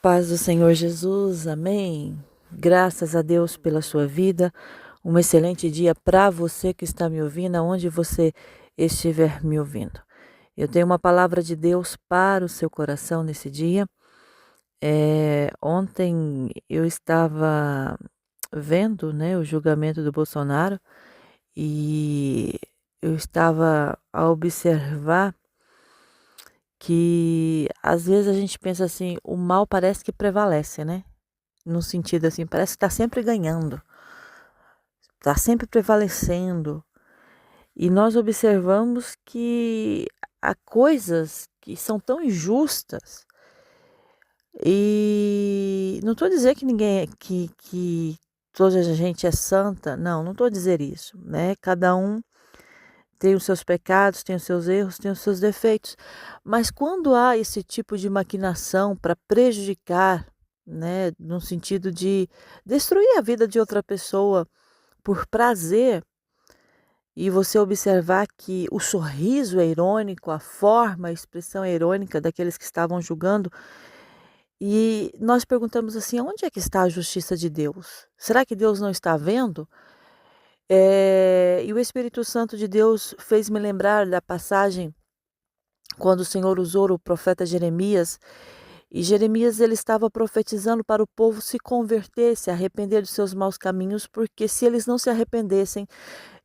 Paz do Senhor Jesus, amém. Graças a Deus pela sua vida. Um excelente dia para você que está me ouvindo, aonde você estiver me ouvindo. Eu tenho uma palavra de Deus para o seu coração nesse dia. Ontem eu estava vendo, né, o julgamento do Bolsonaro e eu estava a observar que às vezes a gente pensa assim, o mal parece que prevalece, né? No sentido assim, parece que está sempre ganhando, está sempre prevalecendo. E nós observamos que há coisas que são tão injustas. E não estou dizendo que ninguém, que toda a gente é santa, não estou a dizer isso, né? Cada um tem os seus pecados, tem os seus erros, tem os seus defeitos. Mas quando há esse tipo de maquinação para prejudicar, né, no sentido de destruir a vida de outra pessoa por prazer, e você observar que o sorriso é irônico, a forma, a expressão é irônica daqueles que estavam julgando, e nós perguntamos assim: onde é que está a justiça de Deus? Será que Deus não está vendo? E o Espírito Santo de Deus fez me lembrar da passagem quando o Senhor usou o profeta Jeremias, e Jeremias ele estava profetizando para o povo se converter, se arrepender dos seus maus caminhos, porque se eles não se arrependessem,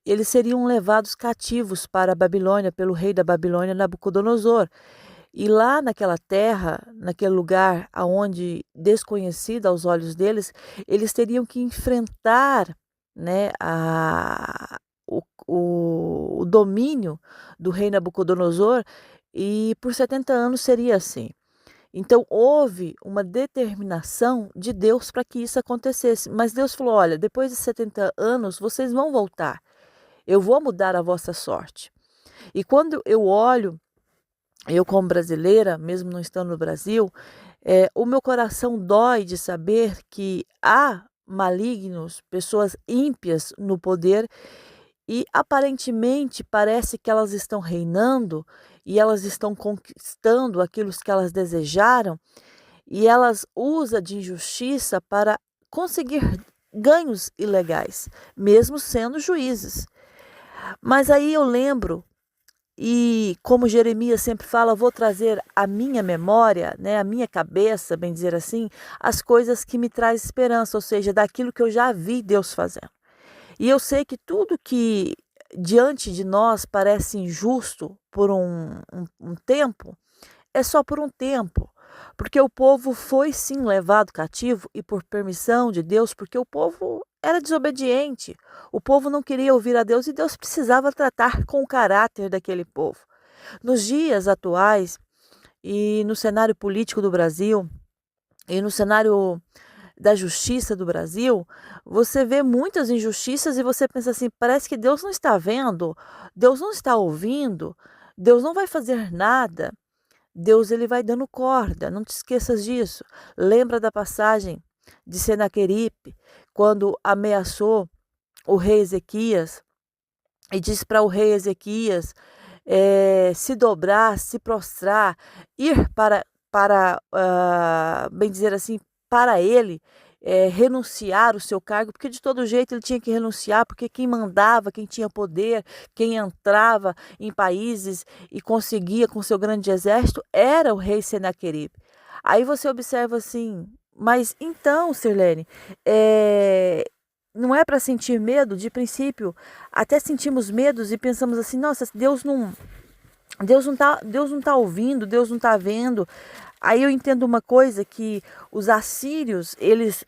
eles seriam levados cativos para a Babilônia pelo rei da Babilônia, Nabucodonosor. E lá naquela terra, naquele lugar aonde desconhecida aos olhos deles, eles teriam que enfrentar, né, o domínio do rei Nabucodonosor, e por 70 anos seria assim. Então houve uma determinação de Deus para que isso acontecesse. Mas Deus falou: olha, depois de 70 anos vocês vão voltar. Eu vou mudar a vossa sorte. E quando eu olho, eu como brasileira, mesmo não estando no Brasil, o meu coração dói de saber que há malignos, pessoas ímpias no poder, e aparentemente parece que elas estão reinando e elas estão conquistando aquilo que elas desejaram, e elas usam de injustiça para conseguir ganhos ilegais, mesmo sendo juízes. Mas aí eu lembro, e como Jeremias sempre fala, vou trazer à minha memória, né, à minha cabeça, bem dizer assim, as coisas que me traz esperança, ou seja, daquilo que eu já vi Deus fazendo. E eu sei que tudo que diante de nós parece injusto por um tempo, é só por um tempo. Porque o povo foi sim levado cativo e por permissão de Deus, porque o povo era desobediente. O povo não queria ouvir a Deus e Deus precisava tratar com o caráter daquele povo. Nos dias atuais e no cenário político do Brasil e no cenário da justiça do Brasil, você vê muitas injustiças e você pensa assim, parece que Deus não está vendo, Deus não está ouvindo, Deus não vai fazer nada. Deus ele vai dando corda, não te esqueças disso. Lembra da passagem de Senaqueribe, quando ameaçou o rei Ezequias e disse para o rei Ezequias se dobrar, se prostrar, ir bem dizer assim, para ele, renunciar o seu cargo, porque de todo jeito ele tinha que renunciar, porque quem mandava, quem tinha poder, quem entrava em países e conseguia com seu grande exército, era o rei Senaqueribe. Aí você observa assim, mas então, Sirlene, não é para sentir medo? De princípio, até sentimos medos e pensamos assim, nossa, Deus não tá ouvindo, Deus não tá vendo. Aí eu entendo uma coisa, que os assírios, eles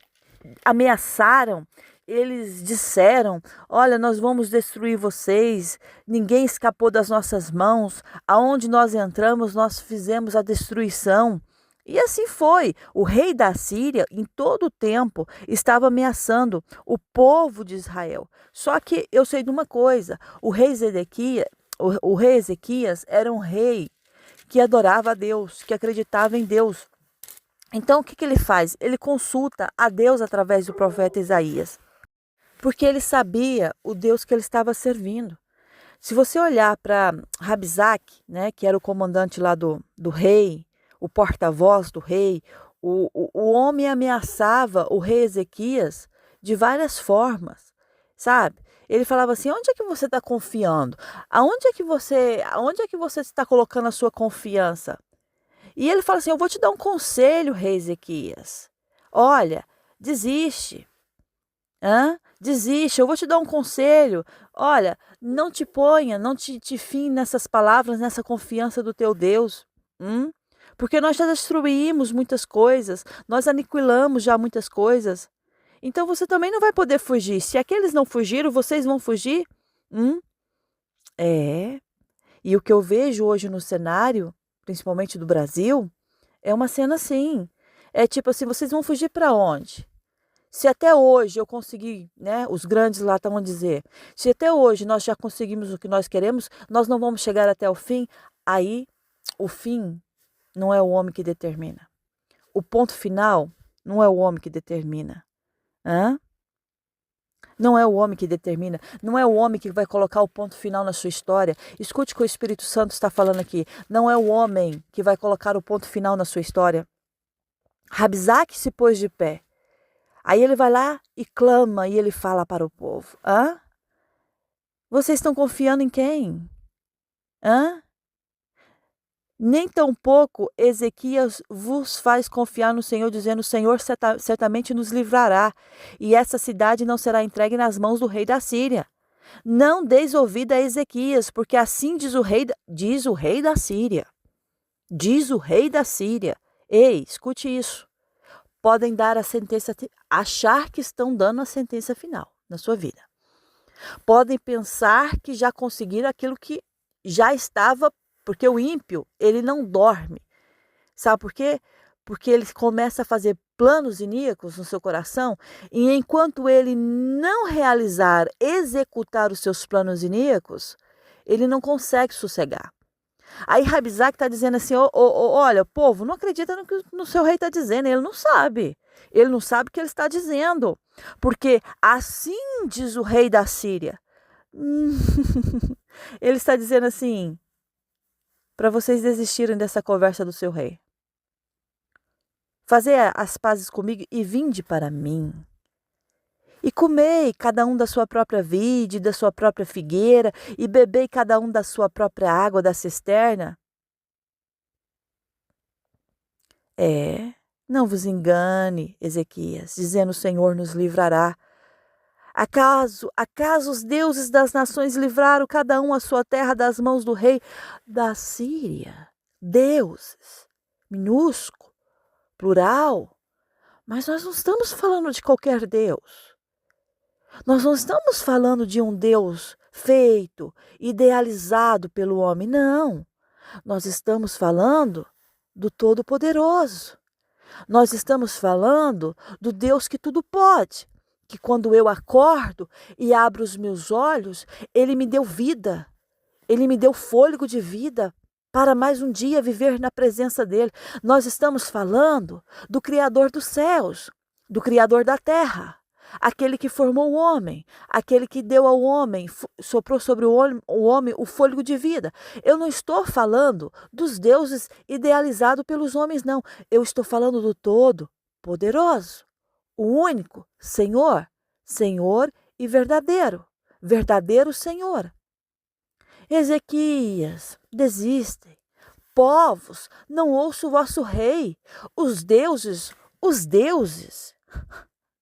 ameaçaram, eles disseram: olha, nós vamos destruir vocês, ninguém escapou das nossas mãos, aonde nós entramos, nós fizemos a destruição. E assim foi. O rei da Síria, em todo o tempo, estava ameaçando o povo de Israel. Só que eu sei de uma coisa: o rei Ezequias era um rei que adorava a Deus, que acreditava em Deus. Então, o que ele faz? Ele consulta a Deus através do profeta Isaías, porque ele sabia o Deus que ele estava servindo. Se você olhar para Rabsaque, né, que era o comandante lá do rei, o porta-voz do rei, O homem ameaçava o rei Ezequias de várias formas, sabe? Ele falava assim: onde é que você está confiando? Aonde é que você está colocando a sua confiança? E ele fala assim: eu vou te dar um conselho, rei Ezequias. Olha, desiste. Desiste, eu vou te dar um conselho. Olha, não te ponha, não te fie nessas palavras, nessa confiança do teu Deus. Porque nós já destruímos muitas coisas, nós aniquilamos já muitas coisas. Então você também não vai poder fugir. Se aqueles não fugiram, vocês vão fugir? É. E o que eu vejo hoje no cenário, principalmente do Brasil, é uma cena assim. É tipo assim, vocês vão fugir para onde? Se até hoje eu consegui, né, os grandes lá estão a dizer, se até hoje nós já conseguimos o que nós queremos, nós não vamos chegar até o fim, aí o fim não é o homem que determina. O ponto final não é o homem que determina. Não é o homem que determina, não é o homem que vai colocar o ponto final na sua história. Escute o que o Espírito Santo está falando aqui. Não é o homem que vai colocar o ponto final na sua história. Rabsaque se pôs de pé. Aí ele vai lá e clama e ele fala para o povo: vocês estão confiando em quem? Nem tampouco Ezequias vos faz confiar no Senhor, dizendo: o Senhor certamente nos livrará, e essa cidade não será entregue nas mãos do rei da Síria. Não deis ouvido a Ezequias, porque assim diz o rei da Síria. Diz o rei da Síria. Ei, escute isso. Podem dar a sentença, achar que estão dando a sentença final na sua vida. Podem pensar que já conseguiram aquilo que já estava, porque o ímpio, ele não dorme. Sabe por quê? Porque ele começa a fazer planos iníquos no seu coração, e enquanto ele não realizar, executar os seus planos iníquos, ele não consegue sossegar. Aí Rabsaque está dizendo assim: olha, povo, não acredita no que o seu rei está dizendo, ele não sabe. Ele não sabe o que ele está dizendo. Porque assim diz o rei da Síria. Ele está dizendo assim, para vocês desistirem dessa conversa do seu rei. Fazer as pazes comigo e vinde para mim. E comei cada um da sua própria vide, da sua própria figueira, e bebei cada um da sua própria água da cisterna. Não vos engane, Ezequias, dizendo: o Senhor nos livrará. Acaso os deuses das nações livraram cada um a sua terra das mãos do rei da Síria? Deuses, minúsculo, plural. Mas nós não estamos falando de qualquer Deus. Nós não estamos falando de um Deus feito, idealizado pelo homem, não. Nós estamos falando do Todo-Poderoso. Nós estamos falando do Deus que tudo pode, que quando eu acordo e abro os meus olhos, Ele me deu vida, Ele me deu fôlego de vida para mais um dia viver na presença dEle. Nós estamos falando do Criador dos céus, do Criador da terra, aquele que formou o homem, aquele que deu ao homem, soprou sobre o homem o fôlego de vida. Eu não estou falando dos deuses idealizados pelos homens, não. Eu estou falando do Todo-Poderoso, o único Senhor, Senhor e verdadeiro, verdadeiro Senhor. Ezequias, desistem. Povos, não ouço o vosso rei. Os deuses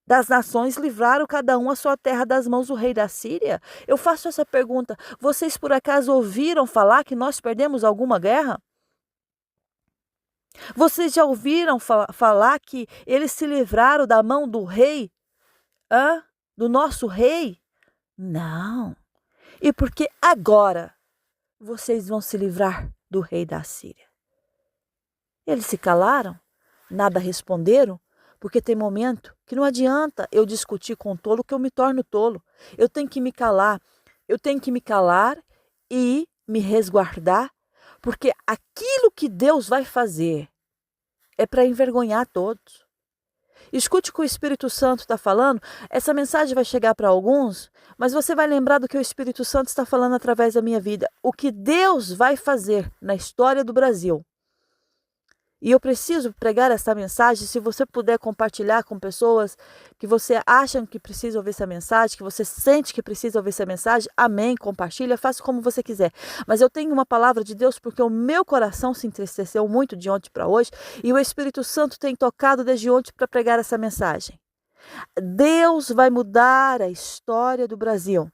das nações livraram cada um a sua terra das mãos do rei da Síria? Eu faço essa pergunta: vocês por acaso ouviram falar que nós perdemos alguma guerra? Vocês já ouviram falar que eles se livraram da mão do rei? Do nosso rei? Não. E por que agora vocês vão se livrar do rei da Síria? Eles se calaram? Nada responderam? Porque tem momento que não adianta eu discutir com o tolo, que eu me torno tolo. Eu tenho que me calar. Eu tenho que me calar e me resguardar, porque aquilo que Deus vai fazer é para envergonhar todos. Escute o que o Espírito Santo está falando. Essa mensagem vai chegar para alguns, mas você vai lembrar do que o Espírito Santo está falando através da minha vida. O que Deus vai fazer na história do Brasil E eu preciso pregar essa mensagem. Se você puder compartilhar com pessoas que você acha que precisa ouvir essa mensagem, que você sente que precisa ouvir essa mensagem, amém, compartilha, faça como você quiser. Mas eu tenho uma palavra de Deus porque o meu coração se entristeceu muito de ontem para hoje e o Espírito Santo tem tocado desde ontem para pregar essa mensagem. Deus vai mudar a história do Brasil.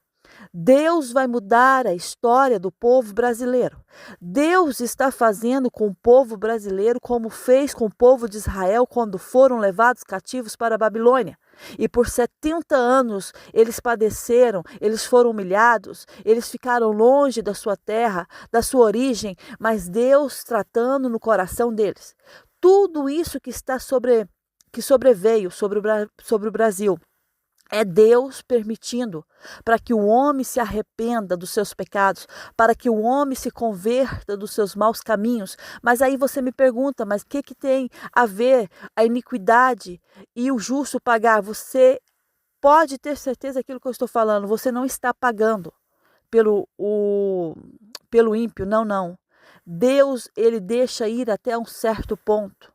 Deus vai mudar a história do povo brasileiro. Deus está fazendo com o povo brasileiro como fez com o povo de Israel quando foram levados cativos para a Babilônia. E por 70 anos eles padeceram, eles foram humilhados, eles ficaram longe da sua terra, da sua origem, mas Deus tratando no coração deles. Tudo isso que sobreveio sobre o Brasil é Deus permitindo para que o homem se arrependa dos seus pecados, para que o homem se converta dos seus maus caminhos. Mas aí você me pergunta, mas o que tem a ver a iniquidade e o justo pagar? Você pode ter certeza daquilo que eu estou falando, você não está pagando pelo ímpio, não. Deus, ele deixa ir até um certo ponto,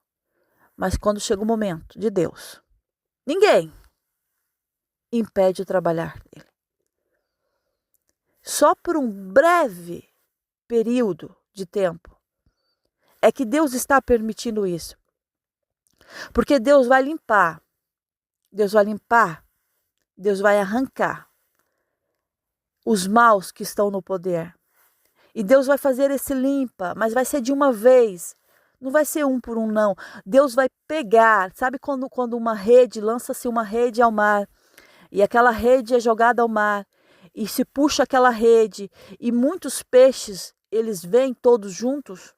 mas quando chega o momento de Deus, ninguém impede o trabalhar dele. Só por um breve período de tempo é que Deus está permitindo isso. Porque Deus vai limpar, Deus vai arrancar os maus que estão no poder. E Deus vai fazer esse limpa, mas vai ser de uma vez. Não vai ser um por um, não. Deus vai pegar, sabe quando uma rede, lança-se uma rede ao mar, e aquela rede é jogada ao mar, e se puxa aquela rede, e muitos peixes, eles vêm todos juntos.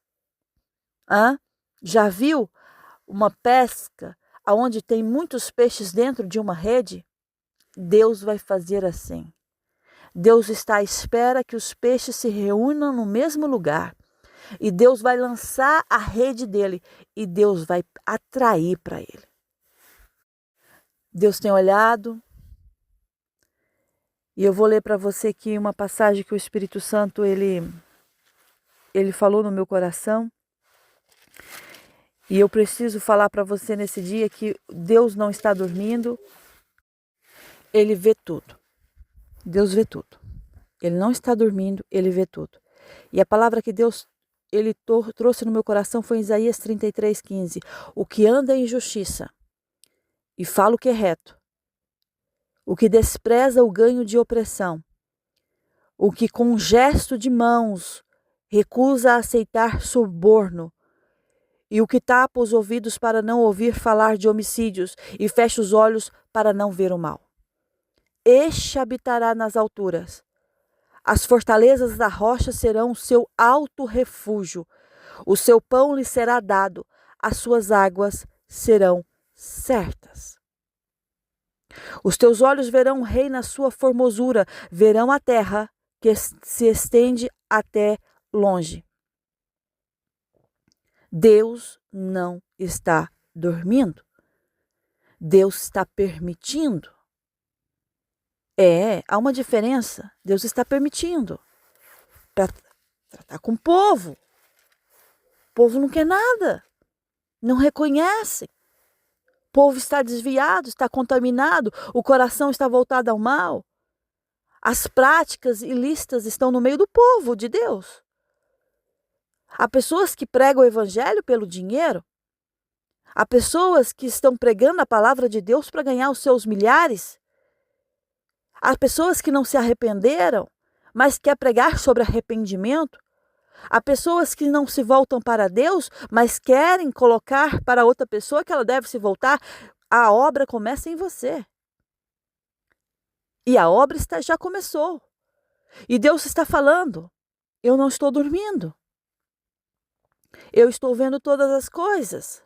Já viu uma pesca onde tem muitos peixes dentro de uma rede? Deus vai fazer assim. Deus está à espera que os peixes se reúnam no mesmo lugar. E Deus vai lançar a rede dele, e Deus vai atrair para ele. Deus tem olhado. E eu vou ler para você aqui uma passagem que o Espírito Santo ele falou no meu coração. E eu preciso falar para você nesse dia que Deus não está dormindo. Ele vê tudo. Deus vê tudo. Ele não está dormindo, ele vê tudo. E a palavra que Deus trouxe no meu coração foi em Isaías 33:15. O que anda em justiça e fala o que é reto, o que despreza o ganho de opressão, o que com um gesto de mãos recusa aceitar suborno, e o que tapa os ouvidos para não ouvir falar de homicídios e fecha os olhos para não ver o mal. Este habitará nas alturas. As fortalezas da rocha serão o seu alto refúgio. O seu pão lhe será dado, as suas águas serão certas. Os teus olhos verão o rei na sua formosura, verão a terra que se estende até longe. Deus não está dormindo. Deus está permitindo. Há uma diferença. Deus está permitindo para tratar com o povo. O povo não quer nada, não reconhece. O povo está desviado, está contaminado, o coração está voltado ao mal. As práticas ilícitas estão no meio do povo de Deus. Há pessoas que pregam o evangelho pelo dinheiro. Há pessoas que estão pregando a palavra de Deus para ganhar os seus milhares. Há pessoas que não se arrependeram, mas quer pregar sobre arrependimento. Há pessoas que não se voltam para Deus, mas querem colocar para outra pessoa que ela deve se voltar. A obra começa em você. E a obra já começou. E Deus está falando, eu não estou dormindo. Eu estou vendo todas as coisas.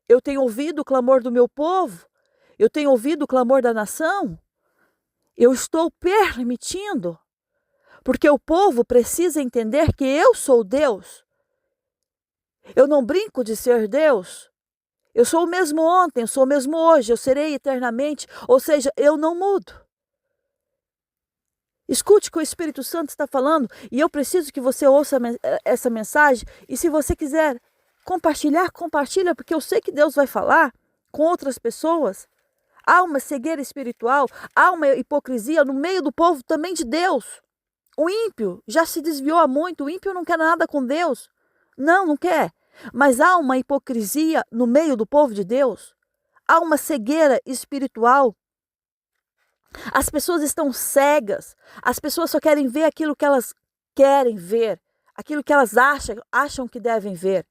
Eu tenho ouvido o clamor do meu povo. Eu tenho ouvido o clamor da nação. Eu estou permitindo. Porque o povo precisa entender que eu sou Deus. Eu não brinco de ser Deus. Eu sou o mesmo ontem, eu sou o mesmo hoje, eu serei eternamente. Ou seja, eu não mudo. Escute o que o Espírito Santo está falando e eu preciso que você ouça essa mensagem. E se você quiser compartilhar, compartilha, porque eu sei que Deus vai falar com outras pessoas. Há uma cegueira espiritual, há uma hipocrisia no meio do povo também de Deus. O ímpio já se desviou há muito, o ímpio não quer nada com Deus. Não, não quer. Mas há uma hipocrisia no meio do povo de Deus. Há uma cegueira espiritual. As pessoas estão cegas. As pessoas só querem ver aquilo que elas querem ver, aquilo que elas acham que devem ver.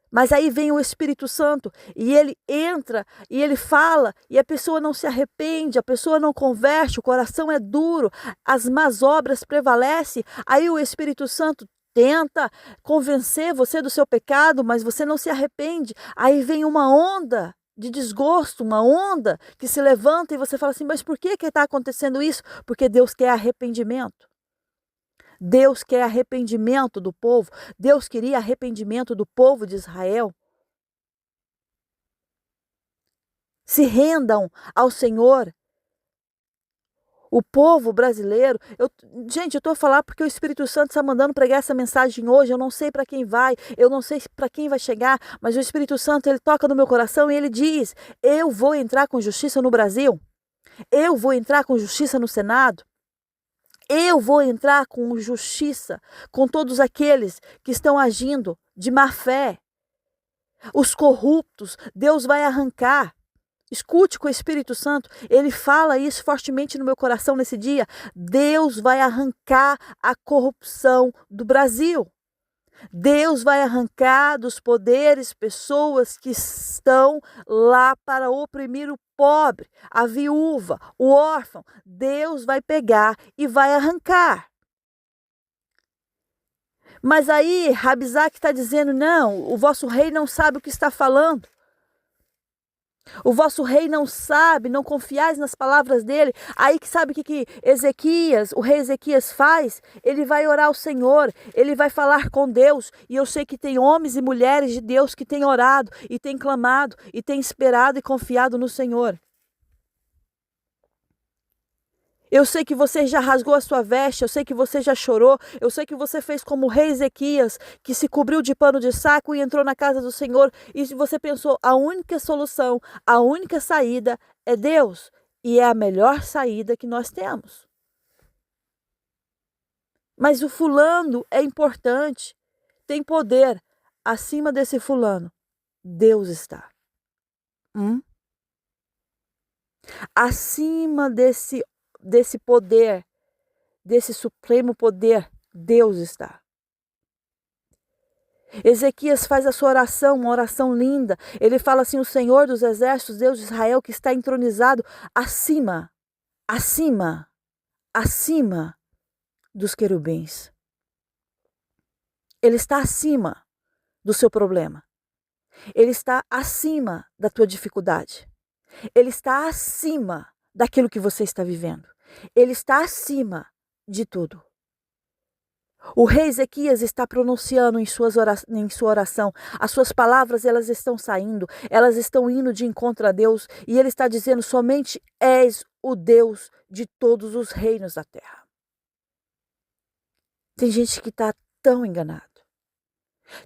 Mas aí vem o Espírito Santo e ele entra e ele fala e a pessoa não se arrepende, a pessoa não converte, o coração é duro, as más obras prevalecem. Aí o Espírito Santo tenta convencer você do seu pecado, mas você não se arrepende. Aí vem uma onda de desgosto, uma onda que se levanta e você fala assim, mas por que está acontecendo isso? Porque Deus quer arrependimento. Deus quer arrependimento do povo. Deus queria arrependimento do povo de Israel. Se rendam ao Senhor. O povo brasileiro, gente, eu estou a falar porque o Espírito Santo está mandando pregar essa mensagem hoje. Eu não sei para quem vai, eu não sei para quem vai chegar, mas o Espírito Santo, ele toca no meu coração e ele diz: eu vou entrar com justiça no Brasil, eu vou entrar com justiça no Senado. Eu vou entrar com justiça com todos aqueles que estão agindo de má fé. Os corruptos, Deus vai arrancar. Escute com o Espírito Santo, ele fala isso fortemente no meu coração nesse dia. Deus vai arrancar a corrupção do Brasil. Deus vai arrancar dos poderes pessoas que estão lá para oprimir o pobre, a viúva, o órfão. Deus vai pegar e vai arrancar. Mas aí Rabizaque está dizendo, não, o vosso rei não sabe o que está falando. O vosso rei não sabe, não confiais nas palavras dele. Aí que sabe o que Ezequias, o rei Ezequias faz? Ele vai orar ao Senhor, ele vai falar com Deus. E eu sei que tem homens e mulheres de Deus que têm orado e têm clamado e têm esperado e confiado no Senhor. Eu sei que você já rasgou a sua veste, eu sei que você já chorou, eu sei que você fez como o rei Ezequias, que se cobriu de pano de saco e entrou na casa do Senhor, e você pensou, a única solução, a única saída é Deus, e é a melhor saída que nós temos. Mas o fulano é importante, tem poder, acima desse fulano, Deus está. Acima desse poder, desse supremo poder, Deus está. Ezequias faz a sua oração, uma oração linda. Ele fala assim, o Senhor dos exércitos, Deus de Israel, que está entronizado acima dos querubins. Ele está acima do seu problema. Ele está acima da tua dificuldade. Ele está acima daquilo que você está vivendo. Ele está acima de tudo. O rei Ezequias está pronunciando em sua oração. As suas palavras, elas estão saindo. Elas estão indo de encontro a Deus. E ele está dizendo, somente és o Deus de todos os reinos da terra. Tem gente que está tão enganado.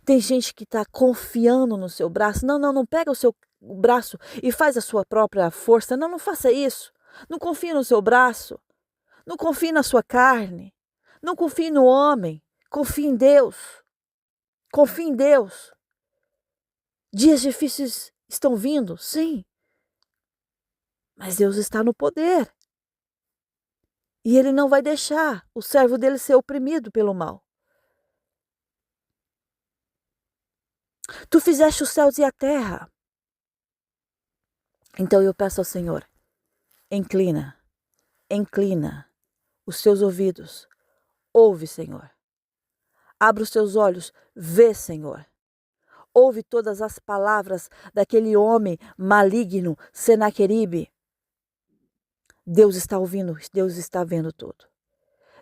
Tem gente que está confiando no seu braço. Não pega o seu braço e faz a sua própria força. Não faça isso. Não confie no seu braço. Não confie na sua carne. Não confie no homem. Confie em Deus. Confie em Deus. Dias difíceis estão vindo, sim. Mas Deus está no poder. E Ele não vai deixar o servo dele ser oprimido pelo mal. Tu fizeste os céus e a terra. Então eu peço ao Senhor, inclina os teus ouvidos. Ouve, Senhor. Abra os teus olhos, vê, Senhor. Ouve todas as palavras daquele homem maligno, Senaqueribe. Deus está ouvindo, Deus está vendo tudo.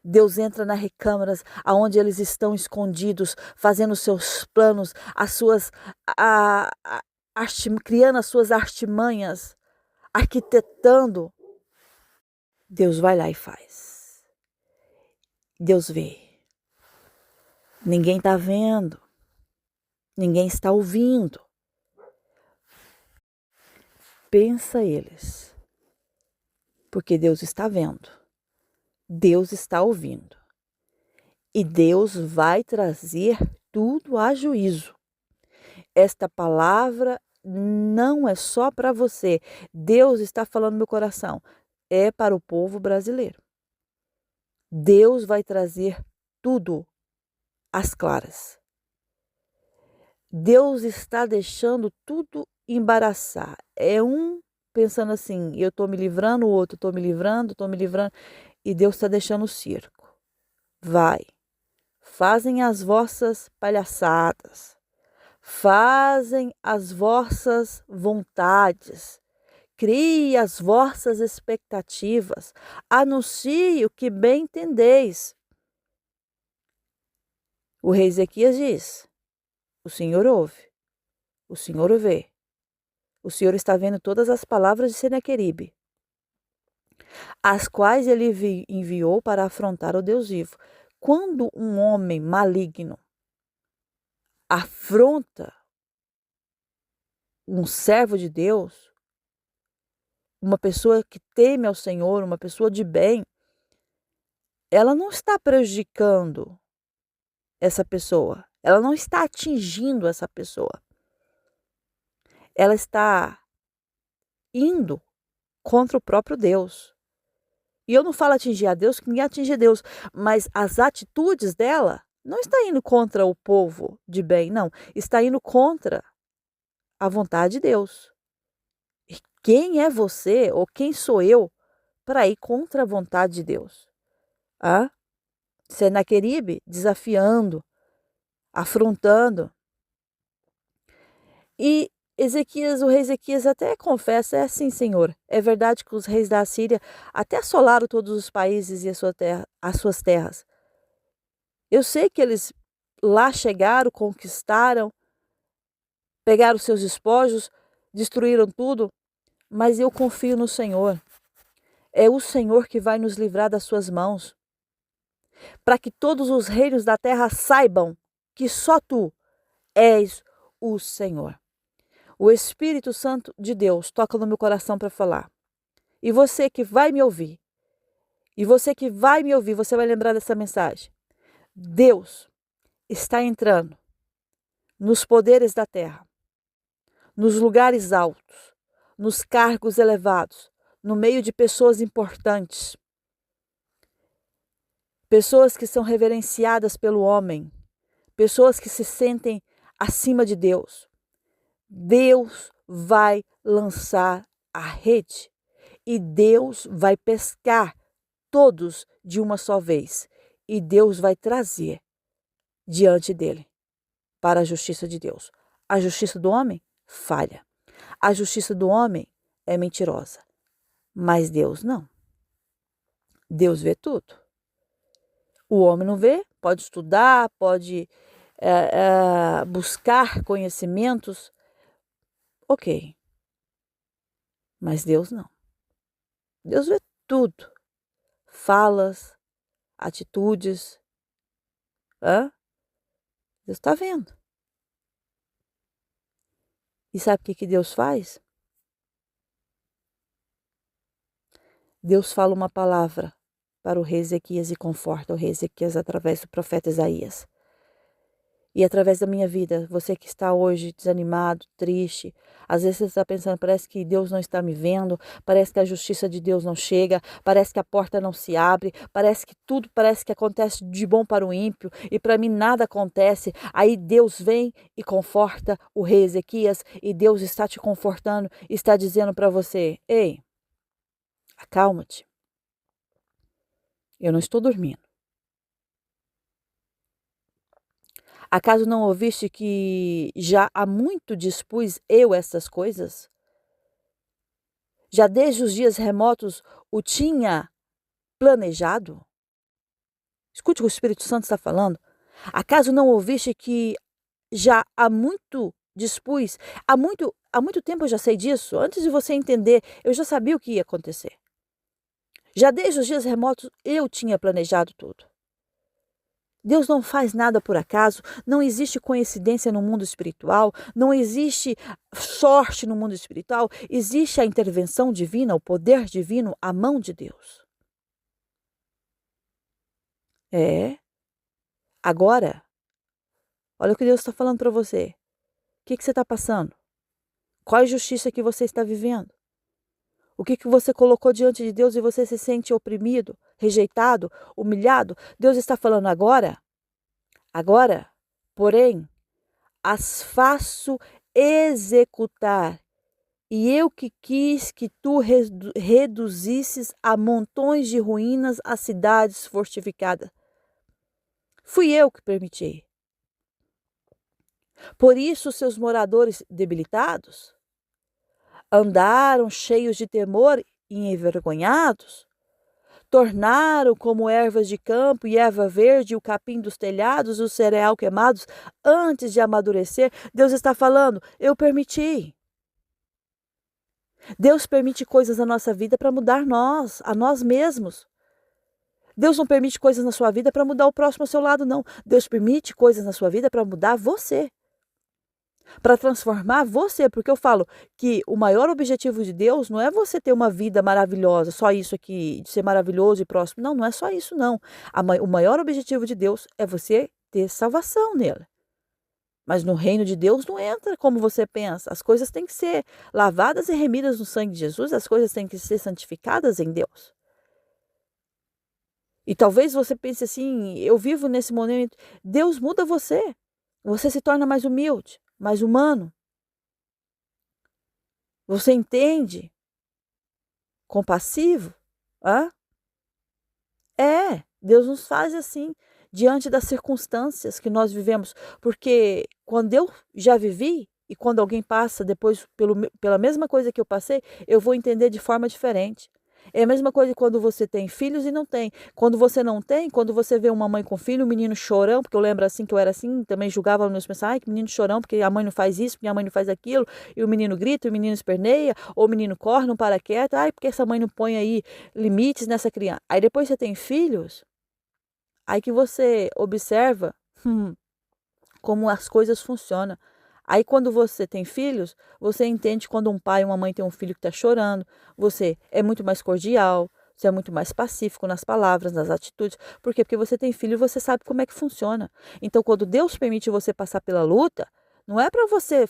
Deus entra nas recâmaras aonde eles estão escondidos, fazendo os seus planos, criando as suas artimanhas, arquitetando. Deus vai lá e faz. Deus vê. Ninguém está vendo. Ninguém está ouvindo. Pensa eles, porque Deus está vendo. Deus está ouvindo. E Deus vai trazer tudo a juízo. Esta palavra não é só para você. Deus está falando no meu coração. É para o povo brasileiro. Deus vai trazer tudo às claras. Deus está deixando tudo embaraçar. É um pensando assim, eu estou me livrando, o outro estou me livrando, e Deus está deixando o circo. Vai, fazem as vossas palhaçadas, fazem as vossas vontades, crie as vossas expectativas, anuncie o que bem entendeis. O rei Ezequias diz, o Senhor ouve, o Senhor vê, o Senhor está vendo todas as palavras de Senaqueribe, as quais ele enviou para afrontar o Deus vivo. Quando um homem maligno afronta um servo de Deus, uma pessoa que teme ao Senhor, uma pessoa de bem, ela não está prejudicando essa pessoa, ela não está atingindo essa pessoa. Ela está indo contra o próprio Deus. E eu não falo atingir a Deus, que ninguém atinge a Deus, mas as atitudes dela não está indo contra o povo de bem, não. Está indo contra a vontade de Deus. E quem é você ou quem sou eu para ir contra a vontade de Deus? Senaqueribe desafiando, afrontando. E o rei Ezequias até confessa, é assim, Senhor, é verdade que os reis da Assíria até assolaram todos os países e as suas terras. Eu sei que eles lá chegaram, conquistaram, pegaram seus despojos, destruíram tudo, mas eu confio no Senhor. É o Senhor que vai nos livrar das suas mãos, para que todos os reinos da terra saibam que só tu és o Senhor. O Espírito Santo de Deus toca no meu coração para falar. E você que vai me ouvir, você vai lembrar dessa mensagem. Deus está entrando nos poderes da terra, nos lugares altos, nos cargos elevados, no meio de pessoas importantes, pessoas que são reverenciadas pelo homem, pessoas que se sentem acima de Deus. Deus vai lançar a rede e Deus vai pescar todos de uma só vez. E Deus vai trazer diante dele para a justiça de Deus. A justiça do homem falha. A justiça do homem é mentirosa. Mas Deus não. Deus vê tudo. O homem não vê, pode estudar, pode buscar conhecimentos. Ok. Mas Deus não. Deus vê tudo. Falas, atitudes. Deus está vendo. E sabe o que Deus faz? Deus fala uma palavra para o rei Ezequias e conforta o rei Ezequias através do profeta Isaías. E através da minha vida, você que está hoje desanimado, triste, às vezes você está pensando, parece que Deus não está me vendo, parece que a justiça de Deus não chega, parece que a porta não se abre, parece que acontece de bom para o ímpio e para mim nada acontece. Aí Deus vem e conforta o rei Ezequias e Deus está te confortando, está dizendo para você, ei, acalma-te, eu não estou dormindo. Acaso não ouviste que já há muito dispus eu estas coisas? Já desde os dias remotos o tinha planejado? Escute o que o Espírito Santo está falando. Acaso não ouviste que já há muito dispus? Há muito tempo eu já sei disso. Antes de você entender, eu já sabia o que ia acontecer. Já desde os dias remotos eu tinha planejado tudo. Deus não faz nada por acaso, não existe coincidência no mundo espiritual, não existe sorte no mundo espiritual, existe a intervenção divina, o poder divino, a mão de Deus. É. Agora, olha o que Deus está falando para você. O que você está passando? Qual a injustiça que você está vivendo? O que você colocou diante de Deus e você se sente oprimido, rejeitado, humilhado? Deus está falando agora, porém, as faço executar. E eu que quis que tu reduzisses a montões de ruínas as cidades fortificadas. Fui eu que permiti. Por isso seus moradores debilitados andaram cheios de temor e envergonhados, tornaram como ervas de campo e erva verde, o capim dos telhados, o cereal queimados, antes de amadurecer. Deus está falando, eu permiti. Deus permite coisas na nossa vida para mudar nós, a nós mesmos. Deus não permite coisas na sua vida para mudar o próximo ao seu lado, não. Deus permite coisas na sua vida para mudar você. Para transformar você, porque eu falo que o maior objetivo de Deus não é você ter uma vida maravilhosa, só isso aqui, de ser maravilhoso e próximo. Não, não é só isso, não. O maior objetivo de Deus é você ter salvação nele. Mas no reino de Deus não entra como você pensa. As coisas têm que ser lavadas e remidas no sangue de Jesus, as coisas têm que ser santificadas em Deus. E talvez você pense assim, eu vivo nesse momento, Deus muda você. Você se torna mais humilde, mais humano. Você entende? Compassivo? Hã? Deus nos faz assim, diante das circunstâncias que nós vivemos. Porque quando eu já vivi, e quando alguém passa depois pela mesma coisa que eu passei, eu vou entender de forma diferente. É a mesma coisa quando você tem filhos e não tem. Quando você não tem, quando você vê uma mãe com filho, um menino chorão, porque eu lembro assim que eu era assim, também julgava meus meus ai, que menino chorão, porque a mãe não faz isso, porque a mãe não faz aquilo, e o menino grita, o menino esperneia, ou o menino corre, não para quieto, ai, porque essa mãe não põe aí limites nessa criança. Aí depois você tem filhos, aí que você observa como as coisas funcionam. Aí quando você tem filhos, você entende quando um pai e uma mãe tem um filho que está chorando, você é muito mais cordial, você é muito mais pacífico nas palavras, nas atitudes. Por quê? Porque você tem filho e você sabe como é que funciona. Então quando Deus permite você passar pela luta, não é para você,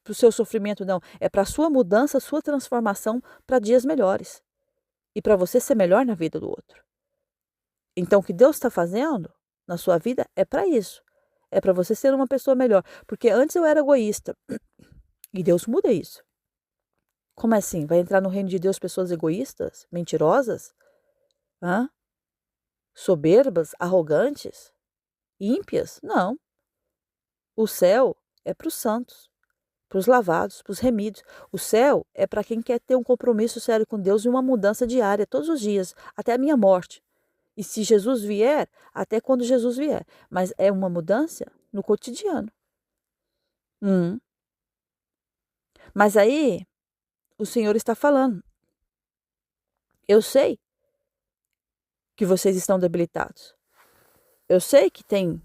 para o seu sofrimento, não. É para a sua mudança, sua transformação para dias melhores. E para você ser melhor na vida do outro. Então o que Deus está fazendo na sua vida é para isso. É para você ser uma pessoa melhor. Porque antes eu era egoísta. E Deus muda isso. Como assim? Vai entrar no reino de Deus pessoas egoístas? Mentirosas? Hã? Soberbas? Arrogantes? Ímpias? Não. O céu é para os santos, para os lavados, para os remidos. O céu é para quem quer ter um compromisso sério com Deus e uma mudança diária, todos os dias, até a minha morte. E se Jesus vier, até quando Jesus vier. Mas é uma mudança no cotidiano. Hum. Mas aí, o Senhor está falando. Eu sei que vocês estão debilitados. Eu sei que tem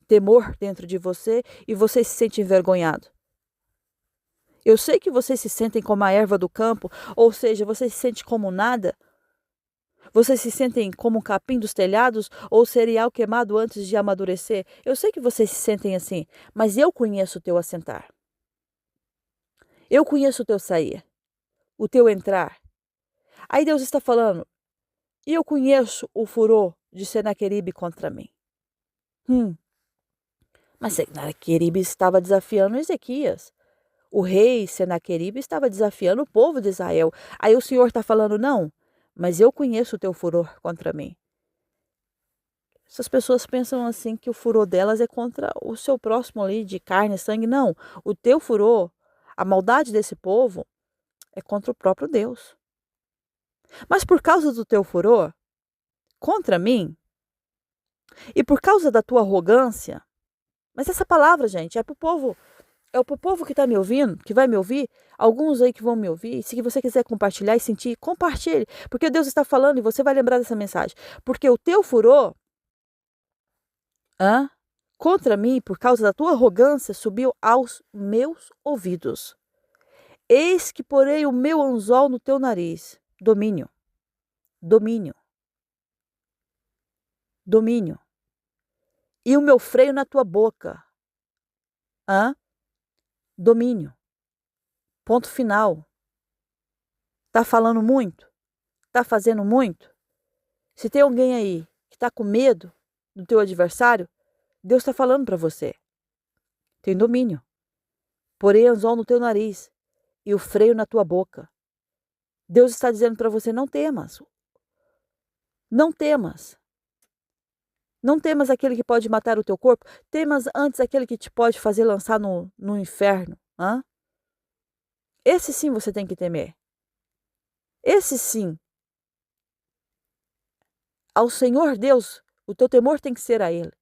temor dentro de você e você se sente envergonhado. Eu sei que vocês se sentem como a erva do campo, ou seja, você se sente como nada. Vocês se sentem como um capim dos telhados ou cereal queimado antes de amadurecer? Eu sei que vocês se sentem assim, mas eu conheço o teu assentar. Eu conheço o teu sair, o teu entrar. Aí Deus está falando, e eu conheço o furor de Senaqueribe contra mim. Mas Senaqueribe estava desafiando Ezequias. O rei Senaqueribe estava desafiando o povo de Israel. Aí o Senhor está falando, não, mas eu conheço o teu furor contra mim. Essas pessoas pensam assim que o furor delas é contra o seu próximo ali de carne e sangue. Não, o teu furor, a maldade desse povo é contra o próprio Deus. Mas por causa do teu furor contra mim e por causa da tua arrogância, mas essa palavra, gente, é pro povo que está me ouvindo, que vai me ouvir, alguns aí que vão me ouvir. Se você quiser compartilhar e sentir, compartilhe, porque Deus está falando e você vai lembrar dessa mensagem. Porque o teu furor Hã? Contra mim, por causa da tua arrogância, subiu aos meus ouvidos. Eis que porei o meu anzol no teu nariz. Domínio, domínio, domínio. E o meu freio na tua boca. Hã? Domínio. Ponto final. Tá falando muito? Tá fazendo muito? Se tem alguém aí que está com medo do teu adversário, Deus está falando para você. Tem domínio. Porém anzol no teu nariz e o freio na tua boca. Deus está dizendo para você, não temas. Não temas. Não temas aquele que pode matar o teu corpo. Temas antes aquele que te pode fazer lançar no inferno. Hã? Esse sim você tem que temer. Esse sim. Ao Senhor Deus, o teu temor tem que ser a Ele.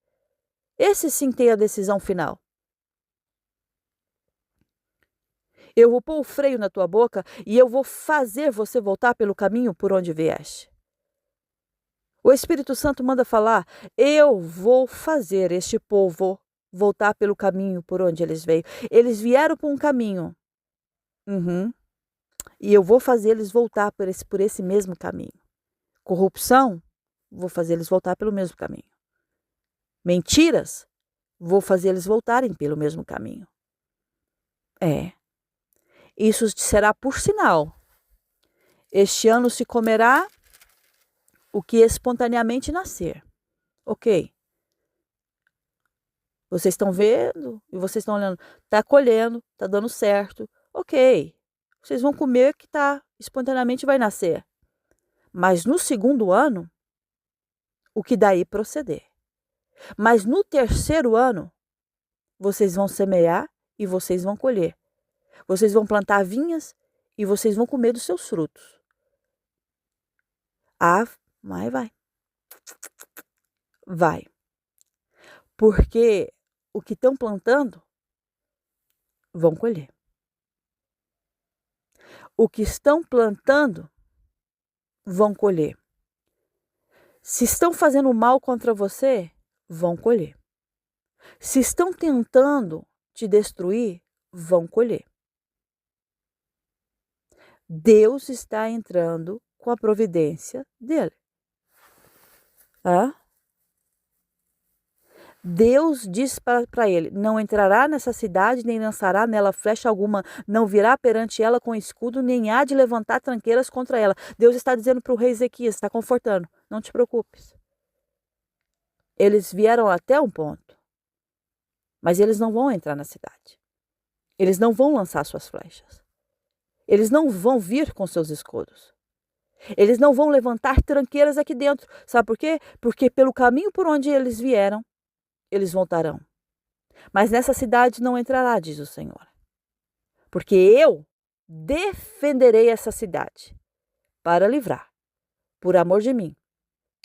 Esse sim tem a decisão final. Eu vou pôr o freio na tua boca e eu vou fazer você voltar pelo caminho por onde vieste. O Espírito Santo manda falar, eu vou fazer este povo voltar pelo caminho por onde eles veio. Eles vieram por um caminho. E eu vou fazer eles voltar por esse mesmo caminho. Corrupção, vou fazer eles voltar pelo mesmo caminho. Mentiras, vou fazer eles voltarem pelo mesmo caminho. Isso será por sinal. Este ano se comerá o que espontaneamente nascer. Ok. Vocês estão vendo e vocês estão olhando. Está colhendo, está dando certo. Ok. Vocês vão comer o que espontaneamente vai nascer. Mas no segundo ano, o que daí proceder. Mas no terceiro ano, vocês vão semear e vocês vão colher. Vocês vão plantar vinhas e vocês vão comer dos seus frutos. Mas vai. Vai. Porque o que estão plantando, vão colher. O que estão plantando, vão colher. Se estão fazendo mal contra você, vão colher. Se estão tentando te destruir, vão colher. Deus está entrando com a providência dele. Deus diz para ele, não entrará nessa cidade, nem lançará nela flecha alguma, não virá perante ela com escudo, nem há de levantar tranqueiras contra ela. Deus está dizendo para o rei Ezequias, está confortando, não te preocupes. Eles vieram até um ponto, mas eles não vão entrar na cidade. Eles não vão lançar suas flechas. Eles não vão vir com seus escudos. Eles não vão levantar tranqueiras aqui dentro. Sabe por quê? Porque pelo caminho por onde eles vieram, eles voltarão. Mas nessa cidade não entrará, diz o Senhor. Porque eu defenderei essa cidade para livrar, por amor de mim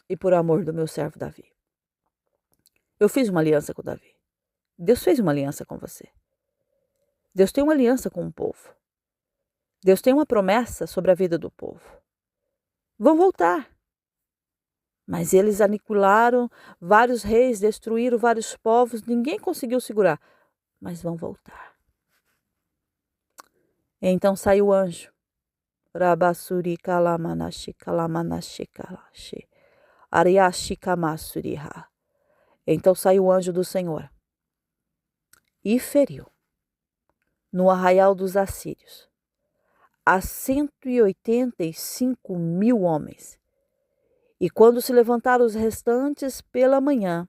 e por amor do meu servo Davi. Eu fiz uma aliança com Davi. Deus fez uma aliança com você. Deus tem uma aliança com o povo. Deus tem uma promessa sobre a vida do povo. Vão voltar. Mas eles aniquilaram vários reis, destruíram vários povos, ninguém conseguiu segurar. Mas vão voltar. Então saiu o anjo. Rabassuri kalamanashi kalamanashi kalashi. Ariashi kamasuriha. Então saiu o anjo do Senhor e feriu no arraial dos assírios a 185.000 homens. E quando se levantaram os restantes pela manhã,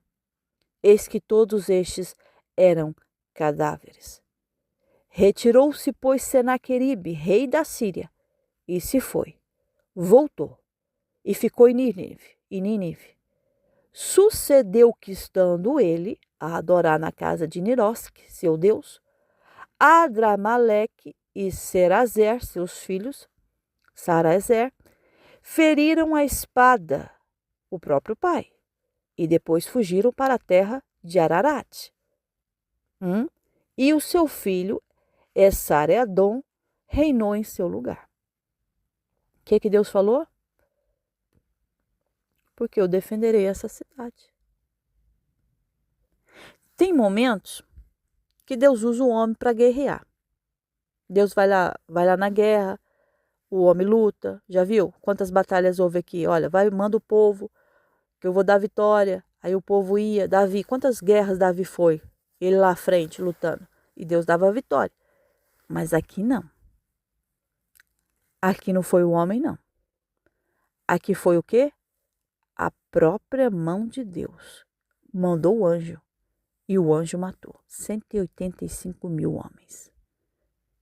eis que todos estes eram cadáveres. Retirou-se, pois, Senaqueribe, rei da Síria, e se foi, voltou, e ficou em Nínive. Sucedeu que, estando ele a adorar na casa de Niroske, seu deus, Adramaleque e Serazer, seus filhos, Sarazer, feriram a espada o próprio pai e depois fugiram para a terra de Ararat. E o seu filho, Esar-Edom, reinou em seu lugar. O que Deus falou? Porque eu defenderei essa cidade. Tem momentos que Deus usa o homem para guerrear. Deus vai lá na guerra, o homem luta. Já viu quantas batalhas houve aqui? Olha, manda o povo, que eu vou dar vitória. Aí o povo ia, Davi, quantas guerras Davi foi? Ele lá à frente lutando. E Deus dava a vitória. Mas aqui não. Aqui não foi o homem, não. Aqui foi o quê? A própria mão de Deus. Mandou o anjo. E o anjo matou 185 mil homens.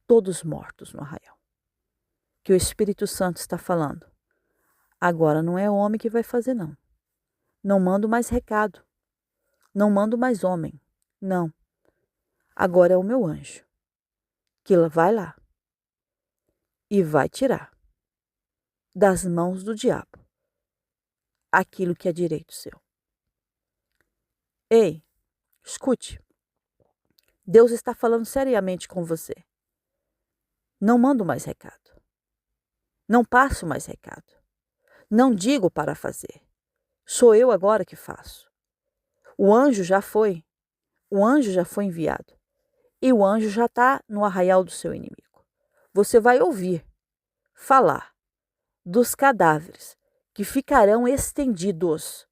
Todos mortos no arraial. Que o Espírito Santo está falando. Agora não é homem que vai fazer, não. Não mando mais recado. Não mando mais homem. Não. Agora é o meu anjo. Que vai lá. E vai tirar das mãos do diabo aquilo que é direito seu. Ei, escute. Deus está falando seriamente com você. Não mando mais recado. Não passo mais recado. Não digo para fazer. Sou eu agora que faço. O anjo já foi. O anjo já foi enviado. E o anjo já está no arraial do seu inimigo. Você vai ouvir falar dos cadáveres que ficarão estendidos.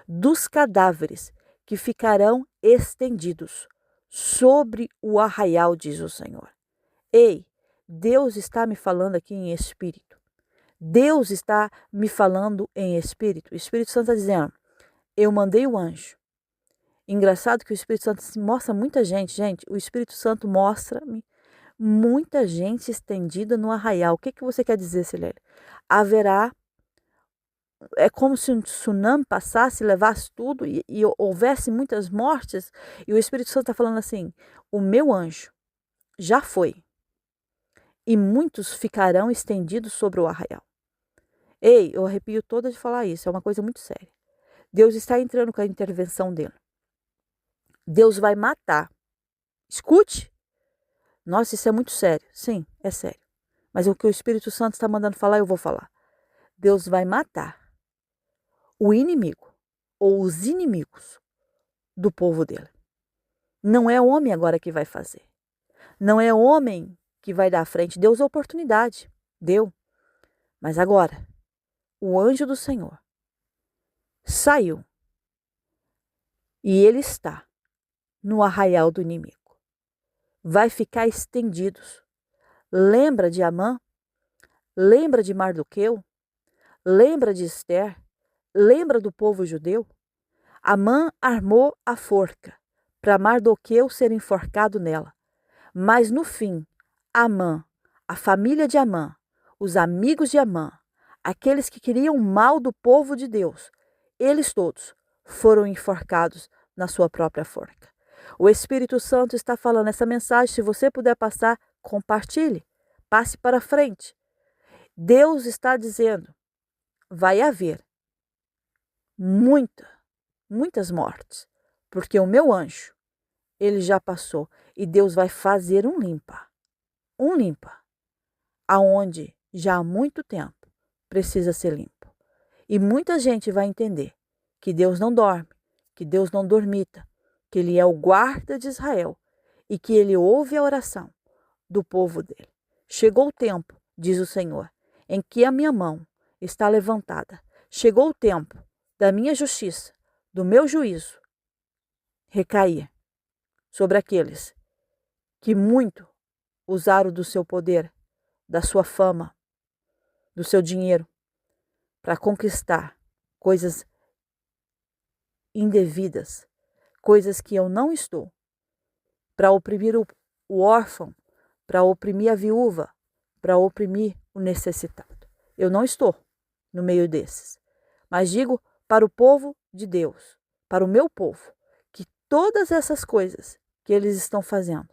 Dos cadáveres que ficarão estendidos sobre o arraial, diz o Senhor. Ei, Deus está me falando aqui em espírito. Deus está me falando em espírito. O Espírito Santo está dizendo, eu mandei o anjo. Engraçado que o Espírito Santo mostra muita gente. Gente, o Espírito Santo mostra-me muita gente estendida no arraial. O que você quer dizer, Silene? Haverá, é como se um tsunami passasse, levasse tudo e houvesse muitas mortes. E o Espírito Santo está falando assim, o meu anjo já foi. E muitos ficarão estendidos sobre o arraial. Ei, eu arrepio toda de falar isso, é uma coisa muito séria. Deus está entrando com a intervenção dele. Deus vai matar. Escute. Nossa, isso é muito sério. Sim, é sério. Mas o que o Espírito Santo está mandando falar, eu vou falar. Deus vai matar o inimigo ou os inimigos do povo dele. Não é homem agora que vai fazer. Não é homem que vai dar à frente. Deus a oportunidade. Deu. Mas agora, o anjo do Senhor saiu e ele está no arraial do inimigo. Vai ficar estendidos. Lembra de Amã? Lembra de Mardoqueu? Lembra de Esther? Lembra do povo judeu? Amã armou a forca para Mardoqueu ser enforcado nela. Mas no fim, Amã, a família de Amã, os amigos de Amã, aqueles que queriam o mal do povo de Deus, eles todos foram enforcados na sua própria forca. O Espírito Santo está falando essa mensagem, se você puder passar, compartilhe, passe para frente. Deus está dizendo, vai haver muitas mortes, porque o meu anjo, ele já passou e Deus vai fazer um limpa, aonde já há muito tempo precisa ser limpo. E muita gente vai entender que Deus não dorme, que Deus não dormita, que Ele é o guarda de Israel e que Ele ouve a oração do povo dele. Chegou o tempo, diz o Senhor, em que a minha mão está levantada. Chegou o tempo da minha justiça, do meu juízo, recair sobre aqueles que muito usaram do seu poder, da sua fama, do seu dinheiro, para conquistar coisas indevidas, coisas que eu não estou, para oprimir o órfão, para oprimir a viúva, para oprimir o necessitado. Eu não estou no meio desses, mas digo para o povo de Deus, para o meu povo, que todas essas coisas que eles estão fazendo,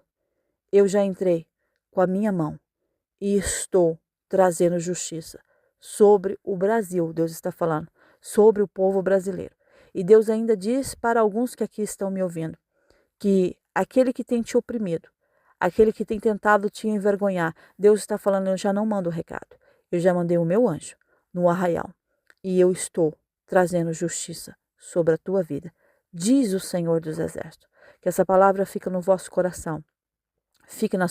eu já entrei com a minha mão e estou trazendo justiça sobre o Brasil. Deus está falando sobre o povo brasileiro. E Deus ainda diz para alguns que aqui estão me ouvindo, que aquele que tem te oprimido, aquele que tem tentado te envergonhar, Deus está falando, eu já não mando o recado. Eu já mandei o meu anjo no arraial e eu estou trazendo justiça sobre a tua vida. Diz o Senhor dos Exércitos. Que essa palavra fique no vosso coração. Fique na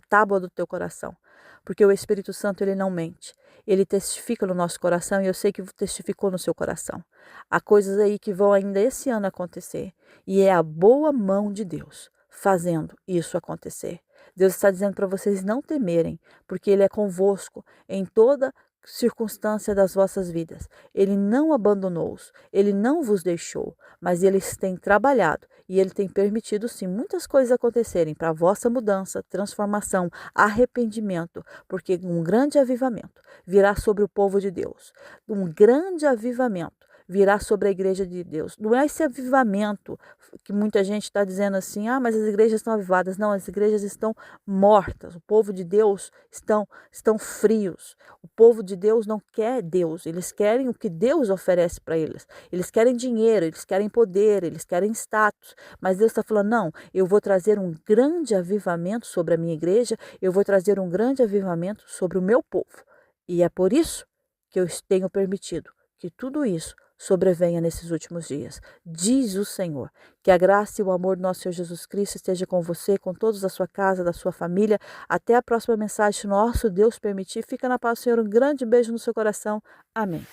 tábua do teu coração. Porque o Espírito Santo, ele não mente. Ele testifica no nosso coração e eu sei que testificou no seu coração. Há coisas aí que vão ainda esse ano acontecer. E é a boa mão de Deus fazendo isso acontecer. Deus está dizendo para vocês não temerem, porque Ele é convosco em toda circunstância das vossas vidas. Ele não abandonou-os, Ele não vos deixou, mas Ele tem trabalhado e Ele tem permitido sim muitas coisas acontecerem para a vossa mudança, transformação, arrependimento, porque um grande avivamento virá sobre o povo de Deus. Um grande avivamento virá sobre a igreja de Deus. Não é esse avivamento que muita gente está dizendo assim, ah, mas as igrejas estão avivadas. Não, as igrejas estão mortas. O povo de Deus estão frios. O povo de Deus não quer Deus. Eles querem o que Deus oferece para eles. Eles querem dinheiro, eles querem poder, eles querem status. Mas Deus está falando, não, eu vou trazer um grande avivamento sobre a minha igreja, eu vou trazer um grande avivamento sobre o meu povo. E é por isso que eu tenho permitido que tudo isso sobrevenha nesses últimos dias. Diz o Senhor. Que a graça e o amor do nosso Senhor Jesus Cristo esteja com você, com todos da sua casa, da sua família. Até a próxima mensagem, se nosso Deus permitir. Fica na paz do Senhor. Um grande beijo no seu coração. Amém.